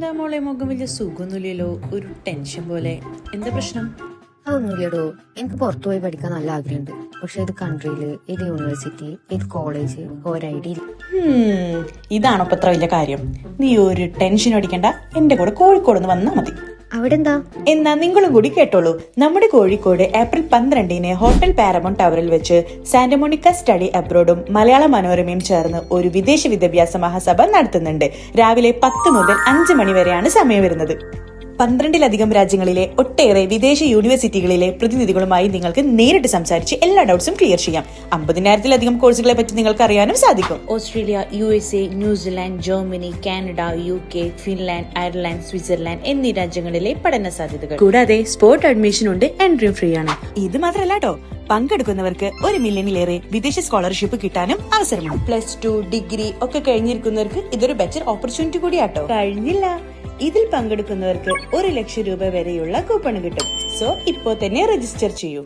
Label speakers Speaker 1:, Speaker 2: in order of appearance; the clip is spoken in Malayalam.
Speaker 1: എന്താ മോളെ മുഖം വലിയ സുഖമൊന്നുമില്ലല്ലോ, ഒരു ടെൻഷൻ പോലെ. എന്താ പ്രശ്നം?
Speaker 2: അതൊന്നുമില്ലടോ. എനിക്ക് പുറത്തു പോയി പഠിക്കാൻ നല്ല ആഗ്രഹമുണ്ട്. പക്ഷെ ഇത് കൺട്രിയില്, ഇത് യൂണിവേഴ്സിറ്റി, ഇത് കോളേജ്, ഒരു ഐഡിയ.
Speaker 1: ഇതാണോ ഇപ്പൊ ഇത്ര വലിയ കാര്യം? നീ ഒരു ടെൻഷൻ അടിക്കണ്ട, എന്റെ കൂടെ കോഴിക്കോട് നിന്ന് വന്നാ മതി.
Speaker 2: അവിടെ എന്താ?
Speaker 1: എന്നാ നിങ്ങളും കൂടി കേട്ടോളൂ. നമ്മുടെ കോഴിക്കോട് ഏപ്രിൽ 12 ഹോട്ടൽ പാരമൗണ്ട് ടവറിൽ വെച്ച് സാന്റമോണിക്ക സ്റ്റഡി അബ്രോഡും മലയാള മനോരമയും ചേർന്ന് ഒരു വിദേശ വിദ്യാഭ്യാസ മഹാസഭ നടത്തുന്നുണ്ട്. രാവിലെ 10 മുതൽ 5 മണി വരെയാണ് സമയം വരുന്നത്. 12-ലധികം രാജ്യങ്ങളിലെ ഒട്ടേറെ വിദേശ യൂണിവേഴ്സിറ്റികളിലെ പ്രതിനിധികളുമായി നിങ്ങൾക്ക് നേരിട്ട് സംസാരിച്ച് എല്ലാ ഡൗട്ട്സും ക്ലിയർ ചെയ്യാം. 50,000-ലധികം കോഴ്സുകളെ പറ്റി നിങ്ങൾക്ക് അറിയാനും സാധിക്കും. Australia, USA, New Zealand, Germany, Canada, UK, Finland, Ireland, Switzerland എന്നീ രാജ്യങ്ങളിലെ പഠന സാധ്യതകൾ. കൂടാതെ സ്പോട്ട് അഡ്മിഷൻ ഉണ്ട്, എൻട്രിയും ഫ്രീ ആണ്. ഇത് മാത്രമല്ല കേട്ടോ, പങ്കെടുക്കുന്നവർക്ക് 1 മില്യണിലേറെ വിദേശ സ്കോളർഷിപ്പ് കിട്ടാനും അവസരമുണ്ട്. +2, ഡിഗ്രി ഒക്കെ കഴിഞ്ഞിരിക്കുന്നവർക്ക് ഇതൊരു ബെറ്റർ ഓപ്പർച്യൂണിറ്റി കൂടിയാട്ടോ. കഴിഞ്ഞില്ല, ഇതിൽ പങ്കെടുക്കുന്നവർക്ക് 1 ലക്ഷം രൂപ വരെയുള്ള കൂപ്പൺ കിട്ടും. സോ ഇപ്പോ തന്നെ രജിസ്റ്റർ ചെയ്യൂ.